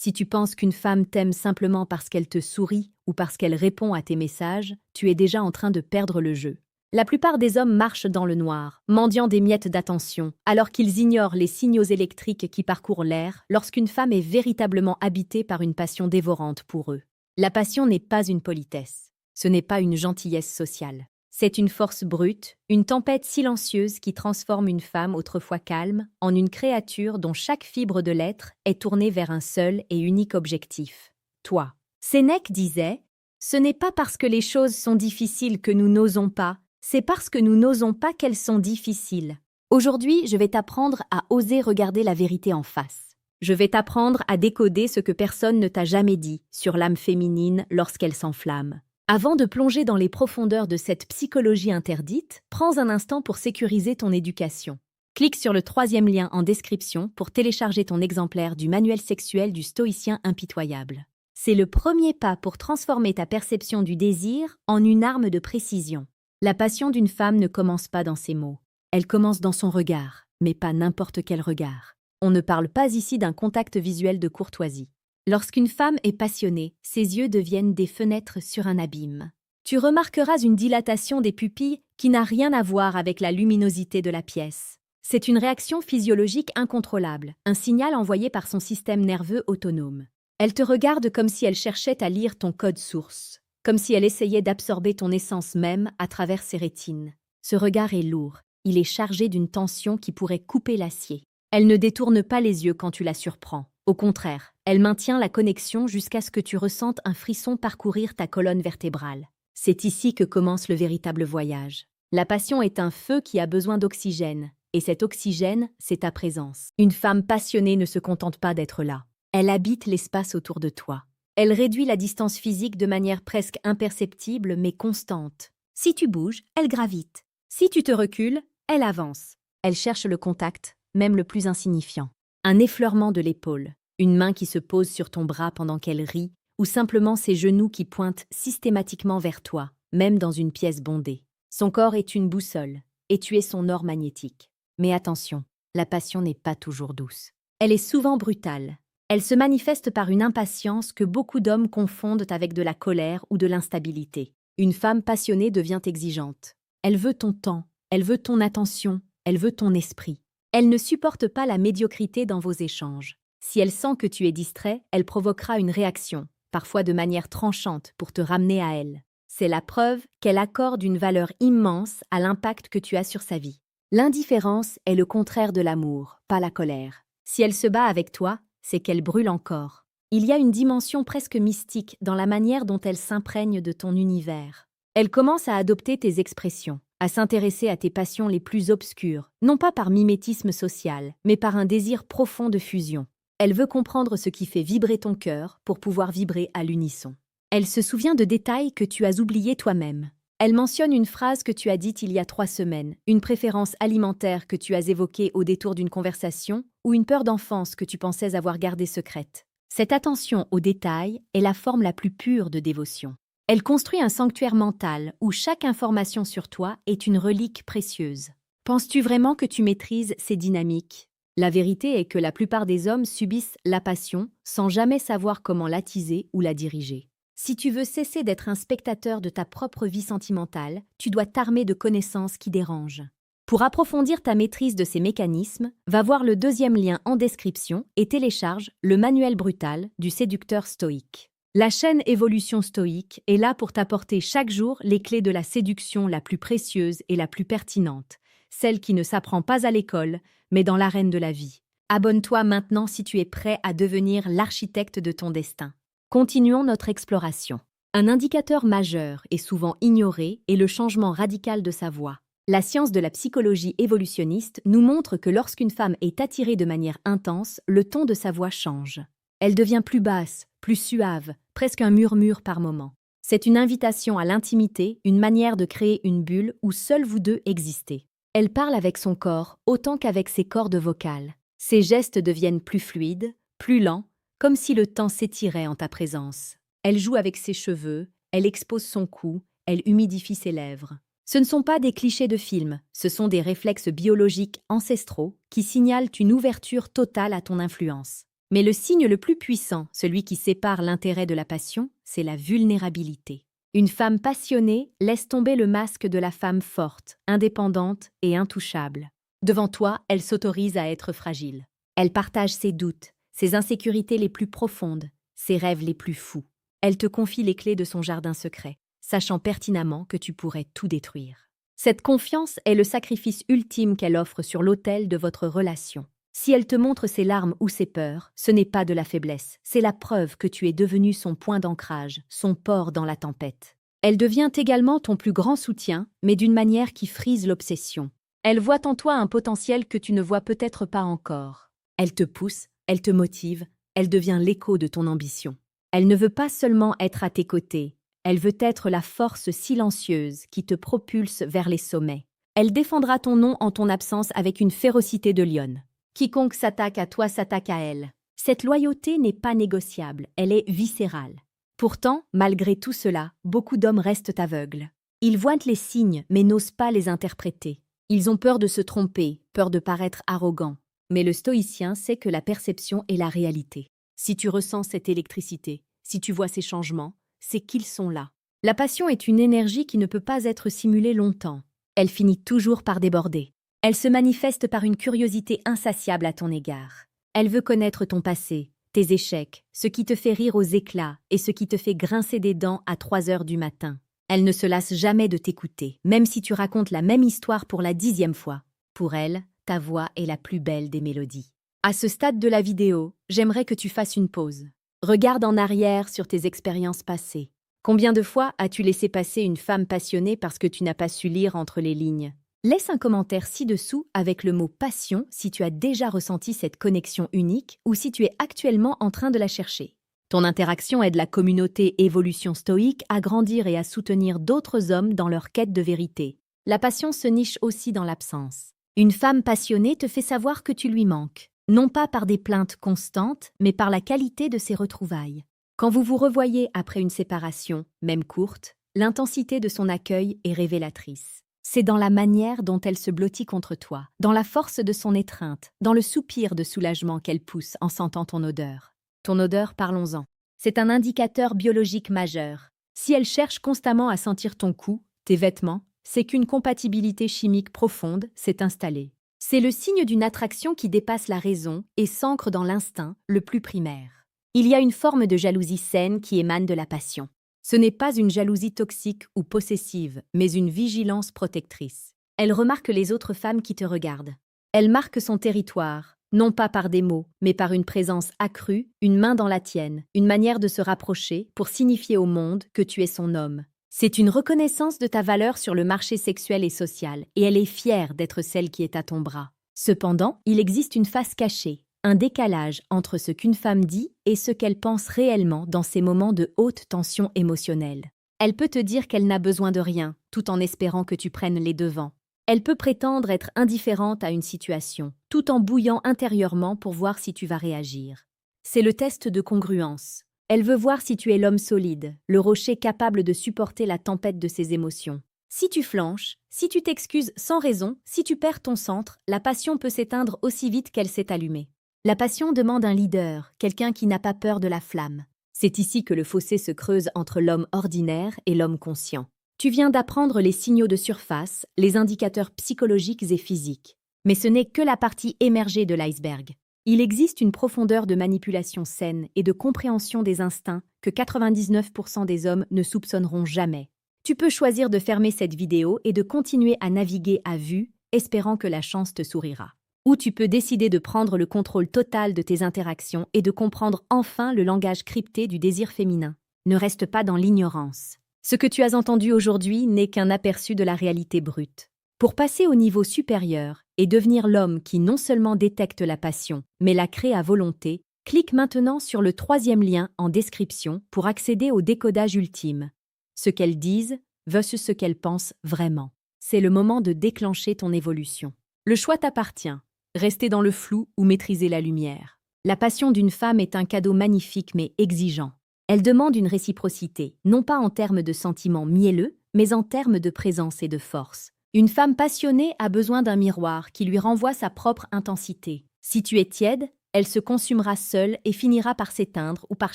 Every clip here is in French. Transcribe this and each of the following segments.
Si tu penses qu'une femme t'aime simplement parce qu'elle te sourit ou parce qu'elle répond à tes messages, tu es déjà en train de perdre le jeu. La plupart des hommes marchent dans le noir, mendiant des miettes d'attention, alors qu'ils ignorent les signaux électriques qui parcourent l'air lorsqu'une femme est véritablement habitée par une passion dévorante pour eux. La passion n'est pas une politesse, ce n'est pas une gentillesse sociale. C'est une force brute, une tempête silencieuse qui transforme une femme autrefois calme en une créature dont chaque fibre de l'être est tournée vers un seul et unique objectif. Toi. Sénèque disait « Ce n'est pas parce que les choses sont difficiles que nous n'osons pas, c'est parce que nous n'osons pas qu'elles sont difficiles. » Aujourd'hui, je vais t'apprendre à oser regarder la vérité en face. Je vais t'apprendre à décoder ce que personne ne t'a jamais dit sur l'âme féminine lorsqu'elle s'enflamme. Avant de plonger dans les profondeurs de cette psychologie interdite, prends un instant pour sécuriser ton éducation. Clique sur le 3e lien en description pour télécharger ton exemplaire du manuel sexuel du stoïcien impitoyable. C'est le premier pas pour transformer ta perception du désir en une arme de précision. La passion d'une femme ne commence pas dans ses mots. Elle commence dans son regard, mais pas n'importe quel regard. On ne parle pas ici d'un contact visuel de courtoisie. Lorsqu'une femme est passionnée, ses yeux deviennent des fenêtres sur un abîme. Tu remarqueras une dilatation des pupilles qui n'a rien à voir avec la luminosité de la pièce. C'est une réaction physiologique incontrôlable, un signal envoyé par son système nerveux autonome. Elle te regarde comme si elle cherchait à lire ton code source, comme si elle essayait d'absorber ton essence même à travers ses rétines. Ce regard est lourd, il est chargé d'une tension qui pourrait couper l'acier. Elle ne détourne pas les yeux quand tu la surprends. Au contraire, elle maintient la connexion jusqu'à ce que tu ressentes un frisson parcourir ta colonne vertébrale. C'est ici que commence le véritable voyage. La passion est un feu qui a besoin d'oxygène, et cet oxygène, c'est ta présence. Une femme passionnée ne se contente pas d'être là. Elle habite l'espace autour de toi. Elle réduit la distance physique de manière presque imperceptible mais constante. Si tu bouges, elle gravite. Si tu te recules, elle avance. Elle cherche le contact, même le plus insignifiant. Un effleurement de l'épaule, une main qui se pose sur ton bras pendant qu'elle rit, ou simplement ses genoux qui pointent systématiquement vers toi, même dans une pièce bondée. Son corps est une boussole, et tu es son or magnétique. Mais attention, la passion n'est pas toujours douce. Elle est souvent brutale. Elle se manifeste par une impatience que beaucoup d'hommes confondent avec de la colère ou de l'instabilité. Une femme passionnée devient exigeante. Elle veut ton temps, elle veut ton attention, elle veut ton esprit. Elle ne supporte pas la médiocrité dans vos échanges. Si elle sent que tu es distrait, elle provoquera une réaction, parfois de manière tranchante, pour te ramener à elle. C'est la preuve qu'elle accorde une valeur immense à l'impact que tu as sur sa vie. L'indifférence est le contraire de l'amour, pas la colère. Si elle se bat avec toi, c'est qu'elle brûle encore. Il y a une dimension presque mystique dans la manière dont elle s'imprègne de ton univers. Elle commence à adopter tes expressions, à s'intéresser à tes passions les plus obscures, non pas par mimétisme social, mais par un désir profond de fusion. Elle veut comprendre ce qui fait vibrer ton cœur pour pouvoir vibrer à l'unisson. Elle se souvient de détails que tu as oubliés toi-même. Elle mentionne une phrase que tu as dite il y a 3 semaines, une préférence alimentaire que tu as évoquée au détour d'une conversation ou une peur d'enfance que tu pensais avoir gardée secrète. Cette attention aux détails est la forme la plus pure de dévotion. Elle construit un sanctuaire mental où chaque information sur toi est une relique précieuse. Penses-tu vraiment que tu maîtrises ces dynamiques? La vérité est que la plupart des hommes subissent la passion sans jamais savoir comment l'attiser ou la diriger. Si tu veux cesser d'être un spectateur de ta propre vie sentimentale, tu dois t'armer de connaissances qui dérangent. Pour approfondir ta maîtrise de ces mécanismes, va voir le 2e lien en description et télécharge le manuel brutal du séducteur stoïque. La chaîne Évolution Stoïque est là pour t'apporter chaque jour les clés de la séduction la plus précieuse et la plus pertinente, celle qui ne s'apprend pas à l'école, mais dans l'arène de la vie. Abonne-toi maintenant si tu es prêt à devenir l'architecte de ton destin. Continuons notre exploration. Un indicateur majeur et souvent ignoré est le changement radical de sa voix. La science de la psychologie évolutionniste nous montre que lorsqu'une femme est attirée de manière intense, le ton de sa voix change. Elle devient plus basse, plus suave, presque un murmure par moment. C'est une invitation à l'intimité, une manière de créer une bulle où seuls vous deux existez. Elle parle avec son corps autant qu'avec ses cordes vocales. Ses gestes deviennent plus fluides, plus lents, comme si le temps s'étirait en ta présence. Elle joue avec ses cheveux, elle expose son cou, elle humidifie ses lèvres. Ce ne sont pas des clichés de film, ce sont des réflexes biologiques ancestraux qui signalent une ouverture totale à ton influence. Mais le signe le plus puissant, celui qui sépare l'intérêt de la passion, c'est la vulnérabilité. Une femme passionnée laisse tomber le masque de la femme forte, indépendante et intouchable. Devant toi, elle s'autorise à être fragile. Elle partage ses doutes, ses insécurités les plus profondes, ses rêves les plus fous. Elle te confie les clés de son jardin secret, sachant pertinemment que tu pourrais tout détruire. Cette confiance est le sacrifice ultime qu'elle offre sur l'autel de votre relation. Si elle te montre ses larmes ou ses peurs, ce n'est pas de la faiblesse, c'est la preuve que tu es devenu son point d'ancrage, son port dans la tempête. Elle devient également ton plus grand soutien, mais d'une manière qui frise l'obsession. Elle voit en toi un potentiel que tu ne vois peut-être pas encore. Elle te pousse, elle te motive, elle devient l'écho de ton ambition. Elle ne veut pas seulement être à tes côtés, elle veut être la force silencieuse qui te propulse vers les sommets. Elle défendra ton nom en ton absence avec une férocité de lionne. Quiconque s'attaque à toi s'attaque à elle. Cette loyauté n'est pas négociable, elle est viscérale. Pourtant, malgré tout cela, beaucoup d'hommes restent aveugles. Ils voient les signes, mais n'osent pas les interpréter. Ils ont peur de se tromper, peur de paraître arrogants. Mais le stoïcien sait que la perception est la réalité. Si tu ressens cette électricité, si tu vois ces changements, c'est qu'ils sont là. La passion est une énergie qui ne peut pas être simulée longtemps. Elle finit toujours par déborder. Elle se manifeste par une curiosité insatiable à ton égard. Elle veut connaître ton passé, tes échecs, ce qui te fait rire aux éclats et ce qui te fait grincer des dents à 3 heures du matin. Elle ne se lasse jamais de t'écouter, même si tu racontes la même histoire pour la 10e fois. Pour elle, ta voix est la plus belle des mélodies. À ce stade de la vidéo, j'aimerais que tu fasses une pause. Regarde en arrière sur tes expériences passées. Combien de fois as-tu laissé passer une femme passionnée parce que tu n'as pas su lire entre les lignes? Laisse un commentaire ci-dessous avec le mot « passion » si tu as déjà ressenti cette connexion unique ou si tu es actuellement en train de la chercher. Ton interaction aide la communauté Évolution Stoïque à grandir et à soutenir d'autres hommes dans leur quête de vérité. La passion se niche aussi dans l'absence. Une femme passionnée te fait savoir que tu lui manques, non pas par des plaintes constantes, mais par la qualité de ses retrouvailles. Quand vous vous revoyez après une séparation, même courte, l'intensité de son accueil est révélatrice. C'est dans la manière dont elle se blottit contre toi, dans la force de son étreinte, dans le soupir de soulagement qu'elle pousse en sentant ton odeur. Ton odeur, parlons-en. C'est un indicateur biologique majeur. Si elle cherche constamment à sentir ton cou, tes vêtements, c'est qu'une compatibilité chimique profonde s'est installée. C'est le signe d'une attraction qui dépasse la raison et s'ancre dans l'instinct le plus primaire. Il y a une forme de jalousie saine qui émane de la passion. Ce n'est pas une jalousie toxique ou possessive, mais une vigilance protectrice. Elle remarque les autres femmes qui te regardent. Elle marque son territoire, non pas par des mots, mais par une présence accrue, une main dans la tienne, une manière de se rapprocher pour signifier au monde que tu es son homme. C'est une reconnaissance de ta valeur sur le marché sexuel et social, et elle est fière d'être celle qui est à ton bras. Cependant, il existe une face cachée, un décalage entre ce qu'une femme dit et ce qu'elle pense réellement dans ces moments de haute tension émotionnelle. Elle peut te dire qu'elle n'a besoin de rien, tout en espérant que tu prennes les devants. Elle peut prétendre être indifférente à une situation, tout en bouillant intérieurement pour voir si tu vas réagir. C'est le test de congruence. Elle veut voir si tu es l'homme solide, le rocher capable de supporter la tempête de ses émotions. Si tu flanches, si tu t'excuses sans raison, si tu perds ton centre, la passion peut s'éteindre aussi vite qu'elle s'est allumée. La passion demande un leader, quelqu'un qui n'a pas peur de la flamme. C'est ici que le fossé se creuse entre l'homme ordinaire et l'homme conscient. Tu viens d'apprendre les signaux de surface, les indicateurs psychologiques et physiques. Mais ce n'est que la partie émergée de l'iceberg. Il existe une profondeur de manipulation saine et de compréhension des instincts que 99% des hommes ne soupçonneront jamais. Tu peux choisir de fermer cette vidéo et de continuer à naviguer à vue, espérant que la chance te sourira. Ou tu peux décider de prendre le contrôle total de tes interactions et de comprendre enfin le langage crypté du désir féminin. Ne reste pas dans l'ignorance. Ce que tu as entendu aujourd'hui n'est qu'un aperçu de la réalité brute. Pour passer au niveau supérieur et devenir l'homme qui non seulement détecte la passion, mais la crée à volonté, clique maintenant sur le 3e lien en description pour accéder au décodage ultime. Ce qu'elles disent versus ce qu'elles pensent vraiment. C'est le moment de déclencher ton évolution. Le choix t'appartient. Rester dans le flou ou maîtriser la lumière. La passion d'une femme est un cadeau magnifique mais exigeant. Elle demande une réciprocité, non pas en termes de sentiments mielleux, mais en termes de présence et de force. Une femme passionnée a besoin d'un miroir qui lui renvoie sa propre intensité. Si tu es tiède, Elle se consumera seule et finira par s'éteindre ou par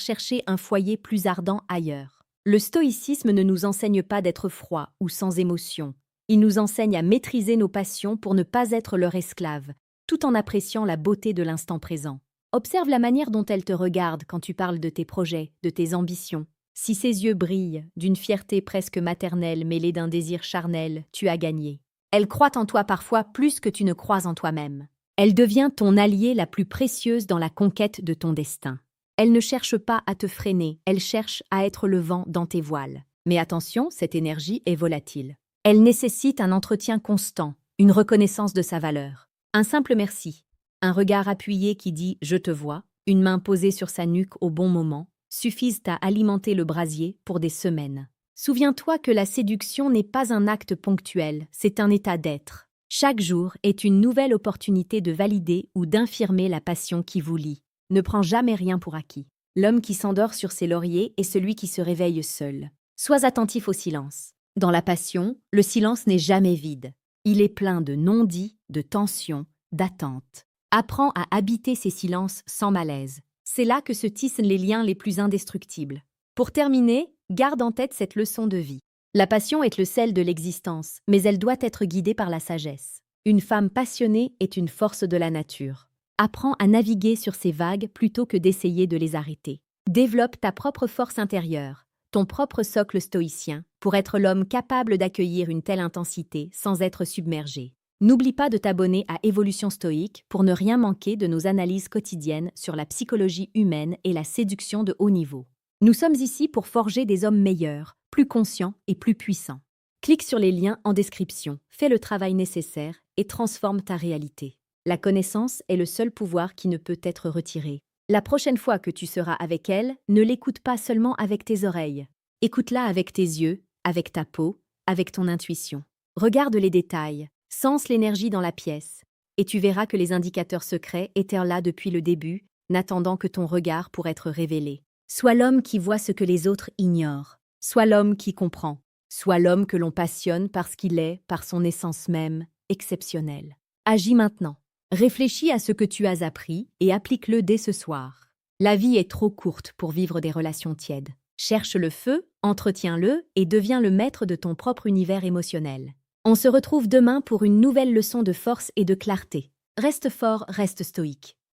chercher un foyer plus ardent ailleurs. Le stoïcisme ne nous enseigne pas d'être froid ou sans émotion. Il nous enseigne à maîtriser nos passions pour ne pas être leur esclave, tout en appréciant la beauté de l'instant présent. Observe la manière dont elle te regarde quand tu parles de tes projets, de tes ambitions. Si ses yeux brillent, d'une fierté presque maternelle mêlée d'un désir charnel, tu as gagné. Elle croit en toi parfois plus que tu ne crois en toi-même. Elle devient ton alliée la plus précieuse dans la conquête de ton destin. Elle ne cherche pas à te freiner, elle cherche à être le vent dans tes voiles. Mais attention, cette énergie est volatile. Elle nécessite un entretien constant, une reconnaissance de sa valeur. Un simple merci, un regard appuyé qui dit « je te vois », une main posée sur sa nuque au bon moment, suffisent à alimenter le brasier pour des semaines. Souviens-toi que la séduction n'est pas un acte ponctuel, c'est un état d'être. Chaque jour est une nouvelle opportunité de valider ou d'infirmer la passion qui vous lie. Ne prends jamais rien pour acquis. L'homme qui s'endort sur ses lauriers est celui qui se réveille seul. Sois attentif au silence. Dans la passion, le silence n'est jamais vide. Il est plein de non-dits, de tensions, d'attentes. Apprends à habiter ces silences sans malaise. C'est là que se tissent les liens les plus indestructibles. Pour terminer, garde en tête cette leçon de vie. La passion est le sel de l'existence, mais elle doit être guidée par la sagesse. Une femme passionnée est une force de la nature. Apprends à naviguer sur ces vagues plutôt que d'essayer de les arrêter. Développe ta propre force intérieure, ton propre socle stoïcien, pour être l'homme capable d'accueillir une telle intensité sans être submergé. N'oublie pas de t'abonner à Évolution Stoïque pour ne rien manquer de nos analyses quotidiennes sur la psychologie humaine et la séduction de haut niveau. Nous sommes ici pour forger des hommes meilleurs, plus conscients et plus puissants. Clique sur les liens en description, fais le travail nécessaire et transforme ta réalité. La connaissance est le seul pouvoir qui ne peut être retiré. La prochaine fois que tu seras avec elle, ne l'écoute pas seulement avec tes oreilles. Écoute-la avec tes yeux, avec ta peau, avec ton intuition. Regarde les détails, sens l'énergie dans la pièce, et tu verras que les indicateurs secrets étaient là depuis le début, n'attendant que ton regard pour être révélé. Sois l'homme qui voit ce que les autres ignorent. Sois l'homme qui comprend. Sois l'homme que l'on passionne parce qu'il est, par son essence même, exceptionnel. Agis maintenant. Réfléchis à ce que tu as appris et applique-le dès ce soir. La vie est trop courte pour vivre des relations tièdes. Cherche le feu, entretiens-le et deviens le maître de ton propre univers émotionnel. On se retrouve demain pour une nouvelle leçon de force et de clarté. Reste fort, reste stoïque.